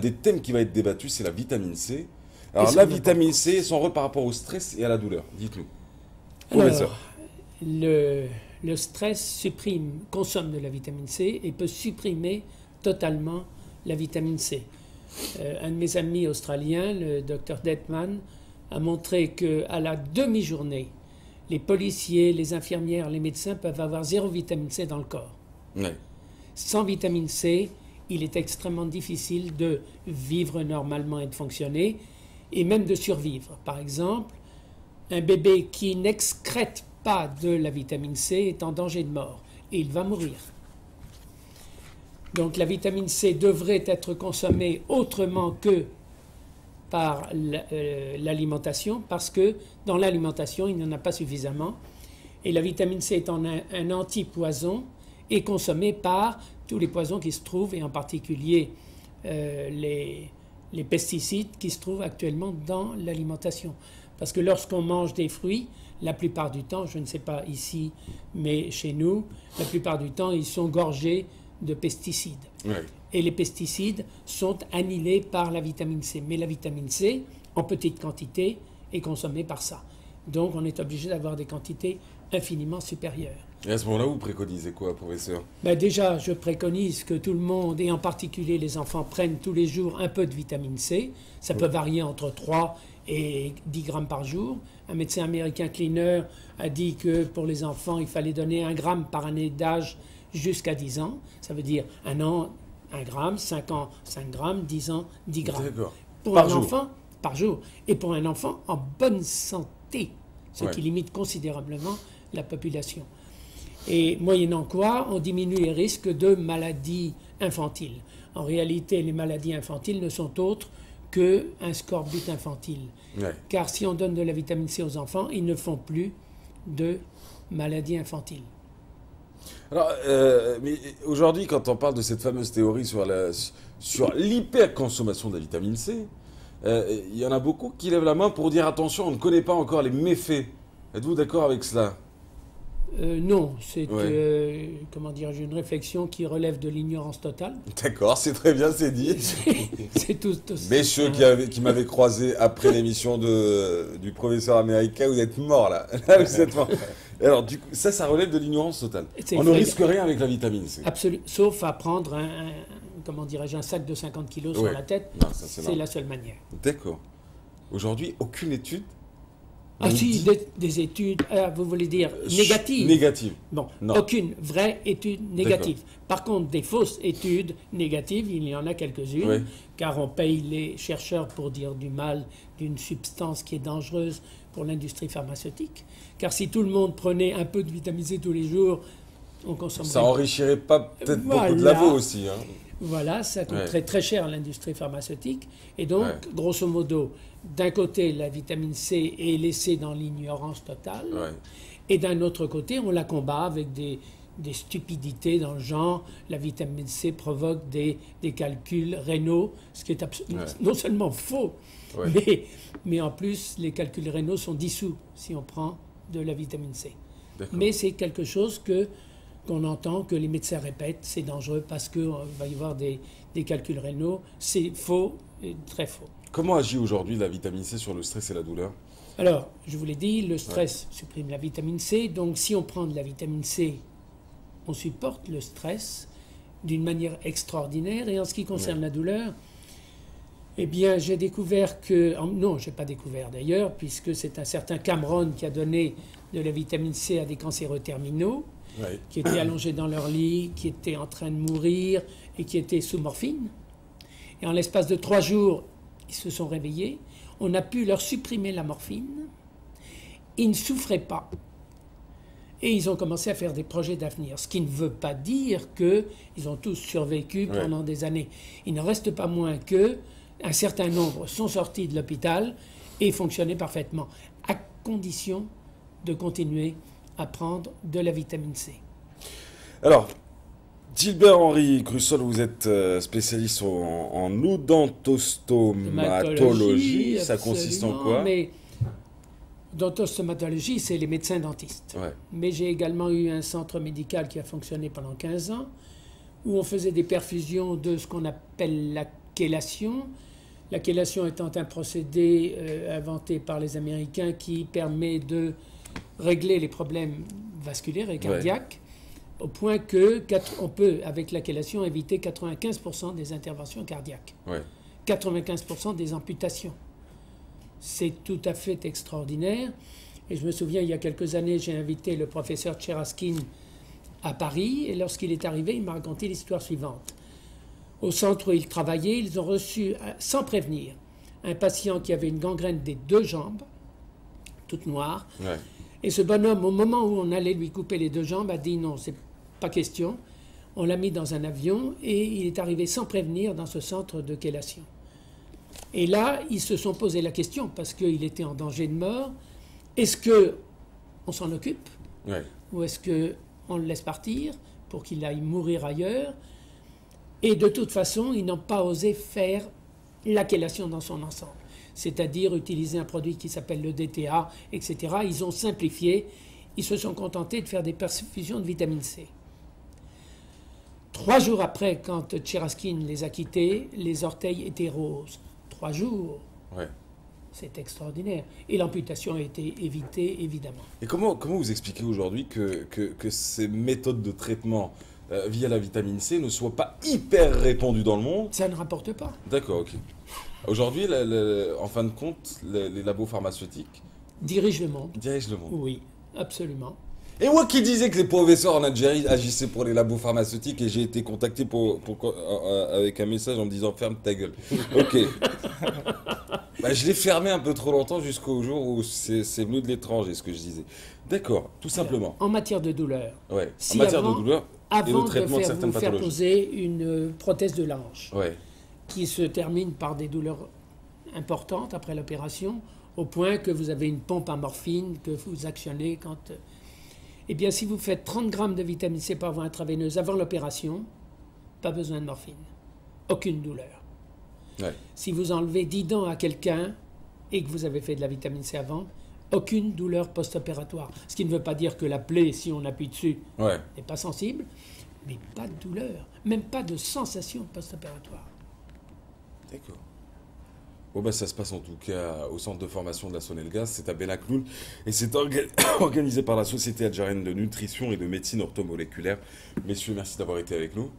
Des thèmes qui va être débattu, c'est la vitamine C. Alors la vitamine C, son rôle par rapport au stress et à la douleur, dites-nous. Professeur. Alors, le stress consomme de la vitamine C et peut supprimer totalement la vitamine C. Un de mes amis australiens, le docteur Detman, a montré qu'à la demi-journée, les policiers, les infirmières, les médecins peuvent avoir 0 vitamine C dans le corps. Ouais. Sans vitamine C, il est extrêmement difficile de vivre normalement et de fonctionner, et même de survivre. Par exemple, un bébé qui n'excrète pas de la vitamine C est en danger de mort, et il va mourir. Donc la vitamine C devrait être consommée autrement que par l'alimentation, parce que dans l'alimentation, il n'y en a pas suffisamment. Et la vitamine C étant un antipoison, est consommée par tous les poisons qui se trouvent, et en particulier les pesticides qui se trouvent actuellement dans l'alimentation. Parce que lorsqu'on mange des fruits, la plupart du temps, je ne sais pas ici, mais chez nous, la plupart du temps, ils sont gorgés de pesticides. Ouais. Et les pesticides sont annihilés par la vitamine C. Mais la vitamine C, en petite quantité, est consommée par ça. Donc on est obligé d'avoir des quantités infiniment supérieures. Et à ce moment-là, vous préconisez quoi, professeur? Déjà, je préconise que tout le monde, et en particulier les enfants, prennent tous les jours un peu de vitamine C. Ça peut varier entre 3 et 10 grammes par jour. Un médecin américain, Cleaner, a dit que pour les enfants, il fallait donner 1 gramme par année d'âge jusqu'à 10 ans. Ça veut dire 1 an, 1 gramme, 5 ans, 5 grammes, 10 ans, 10 grammes. D'accord. Pour Par un jour. enfant, par jour. Et pour un enfant en bonne santé, ce qui limite considérablement la population. Et moyennant quoi, on diminue les risques de maladies infantiles. En réalité, les maladies infantiles ne sont autres qu'un scorbut infantile. Ouais. Car si on donne de la vitamine C aux enfants, ils ne font plus de maladies infantiles. Alors, mais aujourd'hui, quand on parle de cette fameuse théorie sur l'hyperconsommation de la vitamine C, il y en a beaucoup qui lèvent la main pour dire attention, on ne connaît pas encore les méfaits. Êtes-vous d'accord avec cela? Non, c'est comment dirais-je, une réflexion qui relève de l'ignorance totale. D'accord, c'est très bien, c'est dit. C'est tout aussi. Messieurs qui m'avaient croisé après l'émission du professeur américain, vous êtes morts là. Là, vous êtes morts. Alors, du coup, ça relève de l'ignorance totale. On ne risque rien avec la vitamine C. Absolument, sauf à prendre comment dirais-je, un sac de 50 kilos sur la tête. Non, c'est la seule manière. D'accord. Aujourd'hui, aucune étude. Ah si, des études, vous voulez dire négatives? Négatives. Bon, non. Aucune vraie étude négative. Par contre, des fausses études négatives, il y en a quelques-unes, car on paye les chercheurs pour dire du mal d'une substance qui est dangereuse pour l'industrie pharmaceutique. Car si tout le monde prenait un peu de vitamine C tous les jours, on consommerait... Ça enrichirait pas peut-être beaucoup de labo aussi. Hein. Voilà, ça coûterait très cher à l'industrie pharmaceutique. Et donc, grosso modo, d'un côté, la vitamine C est laissée dans l'ignorance totale. Et d'un autre côté, on la combat avec des stupidités dans le genre, la vitamine C provoque des calculs rénaux, ce qui est non seulement faux, mais en plus, les calculs rénaux sont dissous si on prend de la vitamine C. Mais c'est quelque chose qu'on entend, que les médecins répètent, c'est dangereux parce qu'il va y avoir des calculs rénaux. C'est faux, très faux. Comment agit aujourd'hui la vitamine C sur le stress et la douleur? Alors, je vous l'ai dit, le stress supprime la vitamine C. Donc, si on prend de la vitamine C, on supporte le stress d'une manière extraordinaire. Et en ce qui concerne la douleur, eh bien, j'ai découvert que... Non, je n'ai pas découvert d'ailleurs, puisque c'est un certain Cameron qui a donné de la vitamine C à des cancéreux terminaux, qui étaient allongés dans leur lit, qui étaient en train de mourir et qui étaient sous morphine. Et en l'espace de 3 jours, ils se sont réveillés. On a pu leur supprimer la morphine. Ils ne souffraient pas. Et ils ont commencé à faire des projets d'avenir. Ce qui ne veut pas dire qu'ils ont tous survécu pendant des années. Il ne reste pas moins qu'un certain nombre sont sortis de l'hôpital et fonctionnaient parfaitement, à condition de continuer à prendre de la vitamine C. Alors, Gilbert-Henri Crussol, vous êtes spécialiste en odontostomatologie. Ça consiste en quoi? Odontostomatologie, c'est les médecins dentistes. Mais j'ai également eu un centre médical qui a fonctionné pendant 15 ans, où on faisait des perfusions de ce qu'on appelle la chélation. La chélation étant un procédé inventé par les Américains qui permet de régler les problèmes vasculaires et cardiaques, au point que on peut, avec la chélation, éviter 95% des interventions cardiaques, 95% des amputations. C'est tout à fait extraordinaire. Et je me souviens, il y a quelques années, j'ai invité le professeur Tcheraskin à Paris, et lorsqu'il est arrivé, il m'a raconté l'histoire suivante. Au centre où il travaillait, ils ont reçu, sans prévenir, un patient qui avait une gangrène des 2 jambes, toute noire. Et ce bonhomme, au moment où on allait lui couper les 2 jambes, a dit non, c'est pas question. On l'a mis dans un avion et il est arrivé sans prévenir dans ce centre de chélation. Et là, ils se sont posé la question, parce qu'il était en danger de mort, est-ce qu'on s'en occupe ou est-ce qu'on le laisse partir pour qu'il aille mourir ailleurs? Et de toute façon, ils n'ont pas osé faire la chélation dans son ensemble, c'est-à-dire utiliser un produit qui s'appelle le DTA, etc. Ils ont simplifié, ils se sont contentés de faire des perfusions de vitamine C. 3 jours après, quand Tcheraskin les a quittés, les orteils étaient roses. 3 jours. C'est extraordinaire. Et l'amputation a été évitée, évidemment. Et comment vous expliquez aujourd'hui que ces méthodes de traitement via la vitamine C ne soient pas hyper répandues dans le monde? Ça ne rapporte pas. D'accord, ok. Aujourd'hui, en fin de compte, les labos pharmaceutiques dirigent le monde. Dirigent le monde. Oui, absolument. Et moi qui disais que les professeurs en Algérie agissaient pour les labos pharmaceutiques, et j'ai été contacté avec un message en me disant ferme ta gueule. Ok. Je l'ai fermé un peu trop longtemps jusqu'au jour où c'est venu de l'étranger, ce que je disais. D'accord, tout simplement. En matière de douleur. En matière de douleur et de traitement de certaines pathologies. Avant de faire poser une prothèse de l'ange qui se termine par des douleurs importantes après l'opération, au point que vous avez une pompe à morphine que vous actionnez quand... Eh bien, si vous faites 30 grammes de vitamine C par voie intraveineuse avant l'opération, pas besoin de morphine. Aucune douleur. Si vous enlevez 10 dents à quelqu'un et que vous avez fait de la vitamine C avant, aucune douleur post-opératoire. Ce qui ne veut pas dire que la plaie, si on appuie dessus, n'est pas sensible, mais pas de douleur, même pas de sensation post-opératoire. D'accord. Bon, ça se passe en tout cas au centre de formation de la Saône-et-le-Gaz, c'est à Benakloun, et c'est organisé par la Société algérienne de nutrition et de médecine orthomoléculaire. Messieurs, merci d'avoir été avec nous.